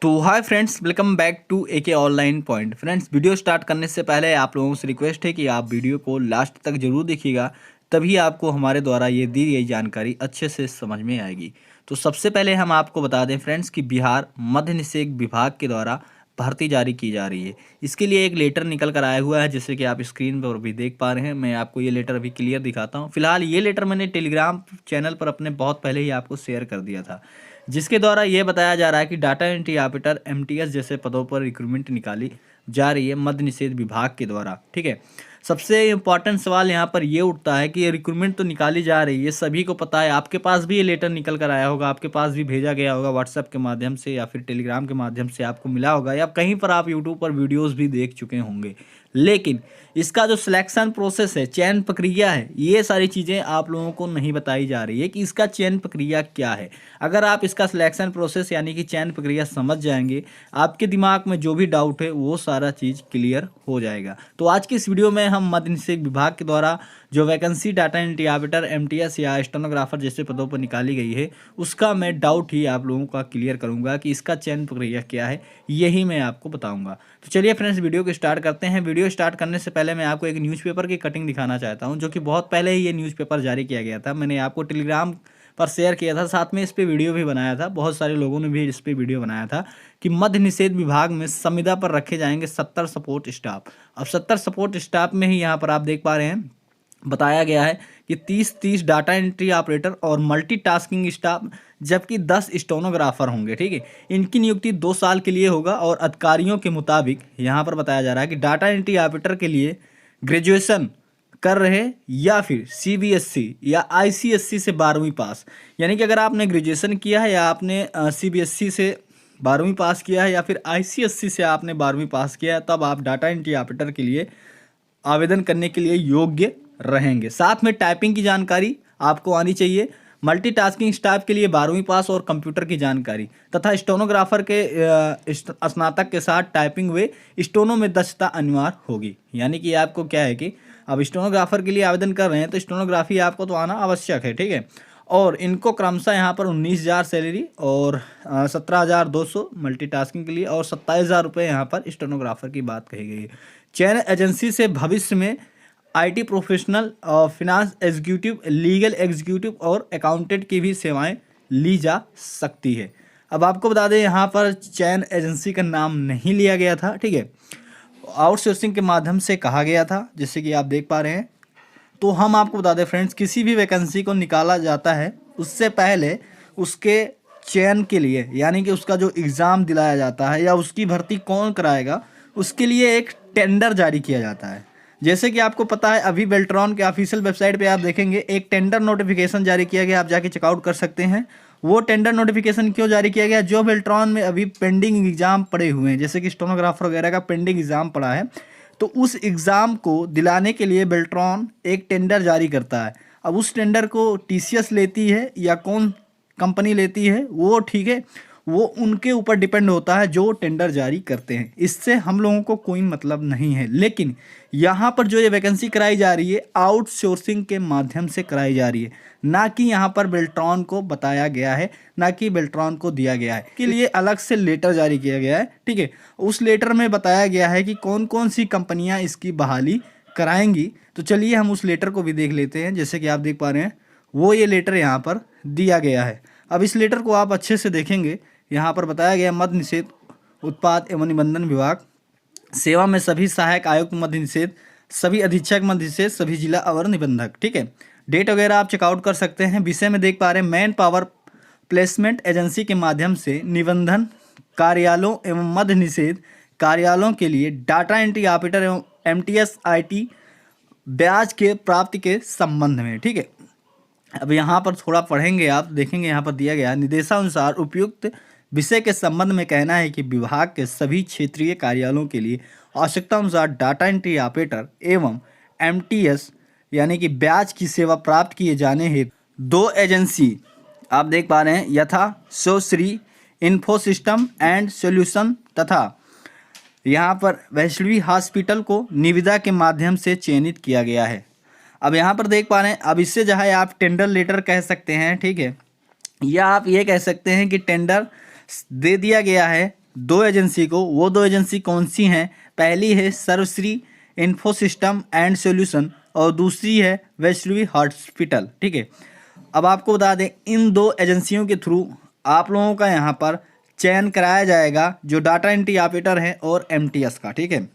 तो hi friends, welcome back to AK online point. Friends, video start करने से पहले आप लोगों से रिक्वेस्ट है कि आप वीडियो को लास्ट तक जरूर देखिएगा, तभी आपको हमारे द्वारा ये दी गई जानकारी अच्छे से समझ में आएगी। तो सबसे पहले हम आपको बता दें फ्रेंड्स कि बिहार मद्य निषेध विभाग के द्वारा भर्ती जारी की जा रही है। इसके लिए एक लेटर निकल कर आया हुआ है, जैसे कि आप स्क्रीन पर भी देख पा रहे हैं। मैं आपको ये लेटर अभी क्लियर दिखाता हूँ। फिलहाल ये लेटर मैंने टेलीग्राम चैनल पर अपने बहुत पहले ही आपको शेयर कर दिया था, जिसके द्वारा ये बताया जा रहा है कि डाटा एंट्री ऑपरेटर एमटीएस जैसे पदों पर रिक्रूटमेंट निकाली जा रही है मद्य निषेध विभाग के द्वारा। ठीक है, सबसे इम्पॉर्टेंट सवाल यहाँ पर ये उठता है कि ये रिक्रूटमेंट तो निकाली जा रही है, सभी को पता है। आपके पास भी ये लेटर निकल कर आया होगा, आपके पास भी भेजा गया होगा व्हाट्सएप के माध्यम से या फिर टेलीग्राम के माध्यम से आपको मिला होगा, या कहीं पर आप यूट्यूब पर वीडियोज़ भी देख चुके होंगे। लेकिन इसका जो सिलेक्शन प्रोसेस है, चयन प्रक्रिया है, ये सारी चीज़ें आप लोगों को नहीं बताई जा रही है कि इसका चयन प्रक्रिया क्या है। अगर आप इसका सिलेक्शन प्रोसेस यानी कि चयन प्रक्रिया समझ जाएंगे, आपके दिमाग में जो भी डाउट है वो सारा चीज़ क्लियर हो जाएगा। तो आज की इस वीडियो में हम मद्य निषेध विभाग के द्वारा जो vacancy data entry operator MTS या स्टेनोग्राफर जैसे पदों पर निकाली गई है, उसका मैं डाउट ही आप लोगों का क्लियर करूंगा कि इसका चयन प्रक्रिया क्या है, यही मैं आपको बताऊंगा। तो चलिए फ्रेंड्स, वीडियो को स्टार्ट करते हैं। वीडियो स्टार्ट करने से पहले मैं आपको एक न्यूज़पेपर की कटिंग दिखाना चाहता हूं, जो कि बहुत पहले ही ये न्यूज़पेपर जारी किया गया था। मैंने आपको टेलीग्राम पर शेयर किया था, साथ में इस पे वीडियो भी बनाया था। बहुत सारे लोगों ने भी इस पे वीडियो बनाया था कि मद्य निषेध विभाग में संविदा पर रखे जाएंगे 70 सपोर्ट स्टाफ। अब 70 सपोर्ट स्टाफ में ही यहाँ पर आप देख पा रहे हैं बताया गया है कि 30 डाटा एंट्री ऑपरेटर और मल्टीटास्किंग स्टाफ, जबकि 10 स्टेनोग्राफर होंगे। ठीक है, इनकी नियुक्ति 2 साल के लिए होगा। और अधिकारियों के मुताबिक यहाँ पर बताया जा रहा है कि डाटा एंट्री ऑपरेटर के लिए ग्रेजुएशन कर रहे या फिर सीबीएसई या आईसीएसई से 12वीं पास, यानी कि अगर आपने ग्रेजुएशन किया है या आपने सीबीएसई से 12वीं पास किया है या फिर आईसीएसई से आपने 12वीं पास किया है, तब आप डाटा एंट्री ऑपरेटर के लिए आवेदन करने के लिए योग्य रहेंगे। साथ में टाइपिंग की जानकारी आपको आनी चाहिए। मल्टीटास्किंग स्टाफ के लिए 12वीं पास और कंप्यूटर की जानकारी, तथा स्टेनोग्राफर के स्नातक के साथ टाइपिंग व स्टेनो में दक्षता अनिवार्य होगी। यानी कि आपको क्या है कि अब स्टेनोग्राफर के लिए आवेदन कर रहे हैं तो स्टेनोग्राफी आपको तो आना आवश्यक है। ठीक है, और इनको क्रमशः यहाँ पर 19,000 सैलरी और 17,200 मल्टीटास्किंग के लिए और 27,000 रुपये यहाँ पर स्टेनोग्राफर की बात कही गई है। चयन एजेंसी से भविष्य में IT professional, finance executive, legal executive और अकाउंटेंट की भी सेवाएं ली जा सकती है। अब आपको बता दें, यहाँ पर चयन एजेंसी का नाम नहीं लिया गया था। ठीक है, आउटसोर्सिंग के माध्यम से कहा गया था, जैसे कि आप देख पा रहे हैं। तो हम आपको बता दें फ्रेंड्स, किसी भी वैकेंसी को निकाला जाता है उससे पहले उसके चयन के लिए, यानी कि उसका जो एग्ज़ाम दिलाया जाता है या उसकी भर्ती कौन कराएगा, उसके लिए एक टेंडर जारी किया जाता है। जैसे कि आपको पता है, अभी बेल्ट्रॉन के ऑफिशियल वेबसाइट पे आप देखेंगे एक टेंडर नोटिफिकेशन जारी किया गया, आप जाके चेकआउट कर सकते हैं। वो टेंडर नोटिफिकेशन क्यों जारी किया गया? जो बेल्ट्रॉन में अभी पेंडिंग एग्जाम पड़े हुए हैं, जैसे कि स्टेनोग्राफर वगैरह का पेंडिंग एग्जाम पड़ा है, तो उस एग्ज़ाम को दिलाने के लिए बेल्ट्रॉन एक टेंडर जारी करता है। अब उस टेंडर को टीसीएस लेती है या कौन कंपनी लेती है, वो ठीक है, वो उनके ऊपर डिपेंड होता है जो टेंडर जारी करते हैं। इससे हम लोगों को कोई मतलब नहीं है। लेकिन यहाँ पर जो ये वैकेंसी कराई जा रही है, आउटसोर्सिंग के माध्यम से कराई जा रही है, ना कि यहाँ पर बेल्ट्रॉन को बताया गया है, ना कि बेल्ट्रॉन को दिया गया है। के लिए अलग से लेटर जारी किया गया है। ठीक है, उस लेटर में बताया गया है कि कौन कौन सी कंपनियाँ इसकी बहाली कराएंगी। तो चलिए हम उस लेटर को भी देख लेते हैं। जैसे कि आप देख पा रहे हैं, वो ये लेटर यहाँ पर दिया गया है। अब इस लेटर को आप अच्छे से देखेंगे, यहाँ पर बताया गया मद्य निषेध उत्पाद एवं निबंधन विभाग सेवा में सभी सहायक आयुक्त मद्य निषेध, सभी अधीक्षक मद्य निषेध, सभी जिला अवर निबंधक। ठीक है, डेट वगैरह आप चेकआउट कर सकते हैं। विषय में देख पा रहे हैं, मैन पावर प्लेसमेंट एजेंसी के माध्यम से निबंधन कार्यालयों एवं मद्य निषेध कार्यालयों के लिए डाटा एंट्री ऑपरेटर एवं एमटीएस आईटी ब्याज के प्राप्ति के संबंध में। ठीक है, अब यहाँ पर थोड़ा पढ़ेंगे, आप देखेंगे यहाँ पर दिया गया निर्देशानुसार उपयुक्त विषय के संबंध में कहना है कि विभाग के सभी क्षेत्रीय कार्यालयों के लिए आवश्यकता अनुसार डाटा एंट्री ऑपरेटर एवं एमटीएस यानी कि ब्याज की सेवा प्राप्त किए जाने हेतु 2 एजेंसी आप देख पा रहे हैं, यथा सोश्री इन्फो सिस्टम एंड सॉल्यूशन तथा यहाँ पर वैष्णवी हॉस्पिटल को निविदा के माध्यम से चयनित किया गया है। अब यहाँ पर देख पा रहे हैं, अब इससे जो है आप टेंडर लेटर कह सकते हैं। ठीक है, या आप ये कह सकते हैं कि टेंडर दे दिया गया है दो एजेंसी को। वो दो एजेंसी कौन सी हैं? पहली है सर्वश्री इन्फो सिस्टम एंड सॉल्यूशन और दूसरी है वैष्णवी हॉस्पिटल। ठीक है, अब आपको बता दें इन दो एजेंसियों के थ्रू आप लोगों का यहाँ पर चयन कराया जाएगा, जो डाटा एंट्री ऑपरेटर है और एमटीएस का। ठीक है,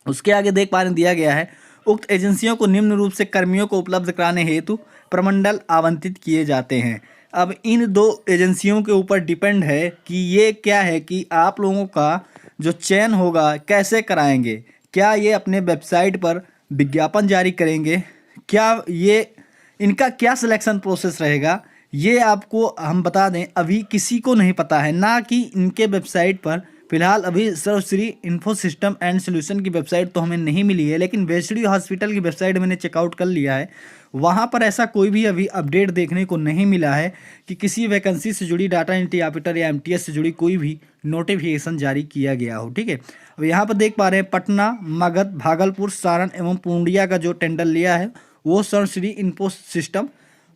उसके आगे देख पा रहे दिया गया है, उक्त एजेंसियों को निम्न रूप से कर्मियों को उपलब्ध कराने हेतु प्रमंडल आवंटित किए जाते हैं। अब इन दो एजेंसियों के ऊपर डिपेंड है कि ये क्या है कि आप लोगों का जो चयन होगा कैसे कराएंगे। क्या ये अपने वेबसाइट पर विज्ञापन जारी करेंगे, क्या ये इनका क्या सिलेक्शन प्रोसेस रहेगा, ये आपको हम बता दें अभी किसी को नहीं पता है, ना कि इनके वेबसाइट पर फिलहाल अभी सर्वश्री इन्फो सिस्टम एंड सॉल्यूशन की वेबसाइट तो हमें नहीं मिली है, लेकिन वैष्णवी हॉस्पिटल की वेबसाइट मैंने चेकआउट कर लिया है, वहाँ पर ऐसा कोई भी अभी अपडेट देखने को नहीं मिला है कि किसी वैकेंसी से जुड़ी डाटा एंट्री ऑपरेटर या एमटीएस से जुड़ी कोई भी नोटिफिकेशन जारी किया गया हो। ठीक है, अब यहाँ पर देख पा रहे हैं पटना, मगध, भागलपुर, सारण एवं पूर्णिया का जो टेंडर लिया है वो सर्वश्री इन्फो सिस्टम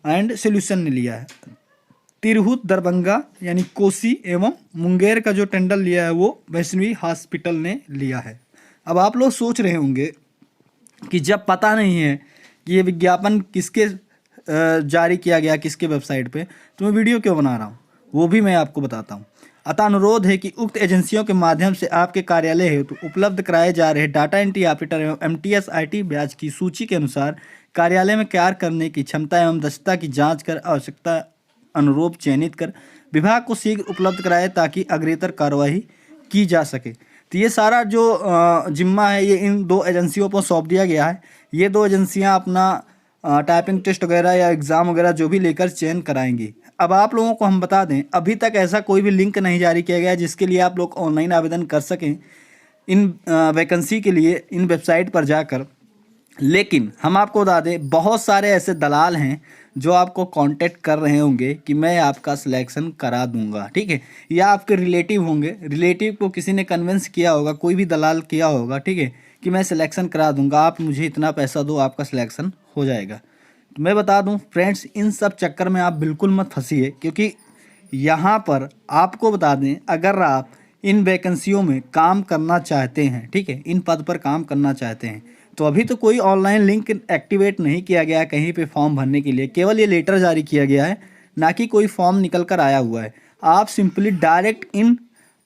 एंड सॉल्यूशन ने लिया है। तिरहुत, दरभंगा यानी कोसी एवं मुंगेर का जो टेंडर लिया है वो वैष्णवी हॉस्पिटल ने लिया है। अब आप लोग सोच रहे होंगे कि जब पता नहीं है कि ये विज्ञापन किसके जारी किया गया, किसके वेबसाइट पे, तो मैं वीडियो क्यों बना रहा हूँ, वो भी मैं आपको बताता हूँ। अतः अनुरोध है कि उक्त एजेंसियों के माध्यम से आपके कार्यालय हेतु उपलब्ध कराए जा रहे डाटा एंट्री ऑपरेटर एवं एमटीएस आईटी बैच की सूची के अनुसार कार्यालय में कार्य करने की क्षमता एवं दक्षता की जांच कर आवश्यकता अनुरूप चयनित कर विभाग को शीघ्र उपलब्ध कराए ताकि अग्रेतर कार्रवाई की जा सके। तो ये सारा जो जिम्मा है ये इन दो एजेंसियों पर सौंप दिया गया है। ये दो एजेंसियां अपना टाइपिंग टेस्ट वगैरह या एग्ज़ाम वगैरह जो भी लेकर चयन कराएंगी। अब आप लोगों को हम बता दें अभी तक ऐसा कोई भी लिंक नहीं जारी किया गया है जिसके लिए आप लोग ऑनलाइन आवेदन कर सकें इन वैकेंसी के लिए इन वेबसाइट पर जाकर। लेकिन हम आपको बता दें बहुत सारे ऐसे दलाल हैं जो आपको कांटेक्ट कर रहे होंगे कि मैं आपका सिलेक्शन करा दूंगा। ठीक है, या आपके रिलेटिव होंगे, रिलेटिव को किसी ने कन्विंस किया होगा, कोई भी दलाल किया होगा, ठीक है, कि मैं सिलेक्शन करा दूंगा, आप मुझे इतना पैसा दो, आपका सिलेक्शन हो जाएगा। तो मैं बता दूं फ्रेंड्स, इन सब चक्कर में आप बिल्कुल मत फंसिए, क्योंकि यहाँ पर आपको बता दें अगर आप इन वैकेंसियों में काम करना चाहते हैं, ठीक है, इन पद पर काम करना चाहते हैं, तो अभी तो कोई ऑनलाइन लिंक एक्टिवेट नहीं किया गया है कहीं पे फॉर्म भरने के लिए, केवल ये लेटर जारी किया गया है, ना कि कोई फॉर्म निकल कर आया हुआ है। आप सिंपली डायरेक्ट इन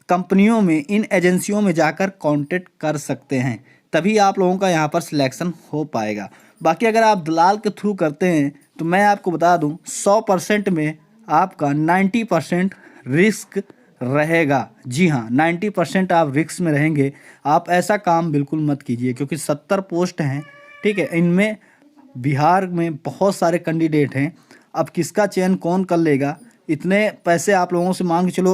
कंपनियों में, इन एजेंसियों में जाकर कांटेक्ट कर सकते हैं, तभी आप लोगों का यहाँ पर सिलेक्शन हो पाएगा। बाकी अगर आप दलाल के थ्रू करते हैं तो मैं आपको बता दूं 100% में आपका 90% रिस्क रहेगा। जी हाँ, 90% आप रिस्क में रहेंगे। आप ऐसा काम बिल्कुल मत कीजिए, क्योंकि 70 पोस्ट हैं, ठीक है, इनमें बिहार में बहुत सारे कैंडिडेट हैं। अब किसका चयन कौन कर लेगा, इतने पैसे आप लोगों से मांग चलो,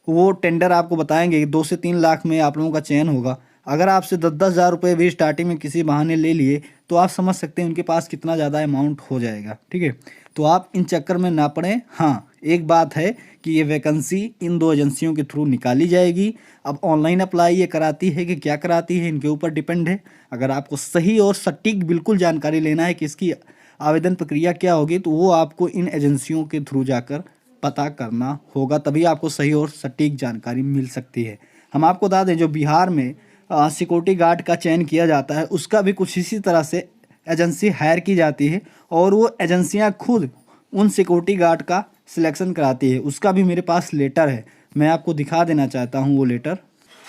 वो टेंडर आपको बताएंगे 2 से 3 लाख में आप लोगों का चयन होगा। अगर आपसे 10-10 हज़ार रुपये भी स्टार्टिंग में किसी बहाने ले लिए तो आप समझ सकते हैं उनके पास कितना ज़्यादा अमाउंट हो जाएगा। ठीक है, तो आप इन चक्कर में ना पड़ें। हाँ, एक बात है कि ये वैकेंसी इन दो एजेंसियों के थ्रू निकाली जाएगी। अब ऑनलाइन अप्लाई ये कराती है कि क्या कराती है, इनके ऊपर डिपेंड है। अगर आपको सही और सटीक बिल्कुल जानकारी लेना है कि इसकी आवेदन प्रक्रिया क्या होगी, तो वो आपको इन एजेंसियों के थ्रू जाकर पता करना होगा, तभी आपको सही और सटीक जानकारी मिल सकती है। हम आपको बता दें जो बिहार में सिक्योरिटी गार्ड का चयन किया जाता है, उसका भी कुछ इसी तरह से एजेंसी हायर की जाती है और वो एजेंसियां खुद उन सिक्योरिटी गार्ड का सिलेक्शन कराती है। उसका भी मेरे पास लेटर है, मैं आपको दिखा देना चाहता हूँ वो लेटर।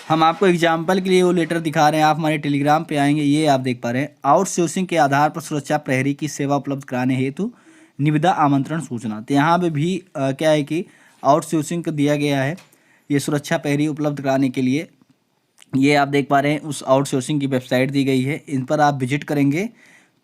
हम आपको एग्जाम्पल के लिए वो लेटर दिखा रहे हैं। आप हमारे टेलीग्राम पे आएंगे, ये आप देख पा रहे हैं, आउटसोर्सिंग के आधार पर सुरक्षा प्रहरी की सेवा उपलब्ध कराने हेतु निविदा आमंत्रण सूचना। तो यहाँ पे भी क्या है कि आउटसोर्सिंग को दिया गया है, ये सुरक्षा प्रहरी उपलब्ध कराने के लिए। ये आप देख पा रहे हैं उस आउटसोर्सिंग की वेबसाइट दी गई है, इन पर आप विजिट करेंगे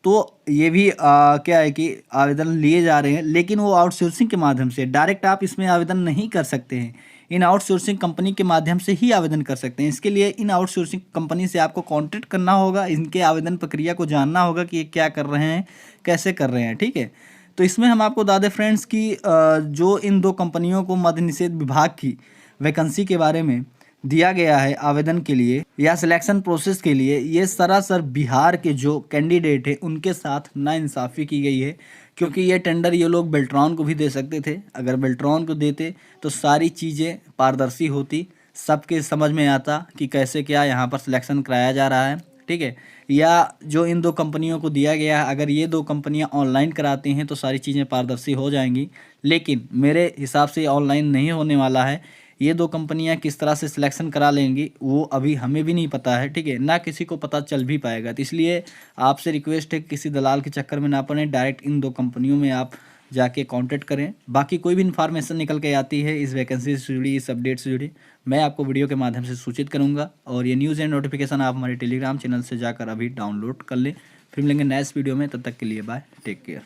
तो ये भी क्या है कि आवेदन लिए जा रहे हैं, लेकिन वो आउटसोर्सिंग के माध्यम से, डायरेक्ट आप इसमें आवेदन नहीं कर सकते हैं। इन आउटसोर्सिंग कंपनी के माध्यम से ही आवेदन कर सकते हैं। इसके लिए इन आउटसोर्सिंग कंपनी से आपको कांटेक्ट करना होगा, इनके आवेदन प्रक्रिया को जानना होगा कि ये क्या कर रहे हैं, कैसे कर रहे हैं। ठीक है, तो इसमें हम आपको बता दें फ्रेंड्स कि जो इन दो कंपनियों को मद्य निषेध विभाग की वैकेंसी के बारे में दिया गया है आवेदन के लिए या सिलेक्शन प्रोसेस के लिए, ये सरासर बिहार के जो कैंडिडेट है उनके साथ नाइंसाफ़ी की गई है। क्योंकि ये टेंडर ये लोग बेल्ट्रॉन को भी दे सकते थे, अगर बेल्ट्रॉन को देते तो सारी चीज़ें पारदर्शी होती, सबके समझ में आता कि कैसे क्या यहाँ पर सिलेक्शन कराया जा रहा है, ठीक है। या जो इन 2 कंपनियों को दिया गया है, अगर ये 2 कंपनियां ऑनलाइन कराती हैं तो सारी चीज़ें पारदर्शी हो जाएंगी, लेकिन मेरे हिसाब से ऑनलाइन नहीं होने वाला है। ये 2 कंपनियां किस तरह से सिलेक्शन करा लेंगी वो अभी हमें भी नहीं पता है, ठीक है, ना किसी को पता चल भी पाएगा। तो इसलिए आपसे रिक्वेस्ट है कि किसी दलाल के चक्कर में ना पड़ें, डायरेक्ट इन 2 कंपनियों में आप जाके कांटेक्ट करें। बाकी कोई भी इन्फॉर्मेशन निकल के आती है इस वैकेंसी से जुड़ी, इस अपडेट से जुड़ी, मैं आपको वीडियो के माध्यम से सूचित करूंगा। और ये न्यूज़ एंड नोटिफिकेशन आप हमारे टेलीग्राम चैनल से जाकर अभी डाउनलोड कर लें। फिर मिलेंगे नेक्स्ट वीडियो में, तब तक के लिए बाय, टेक केयर।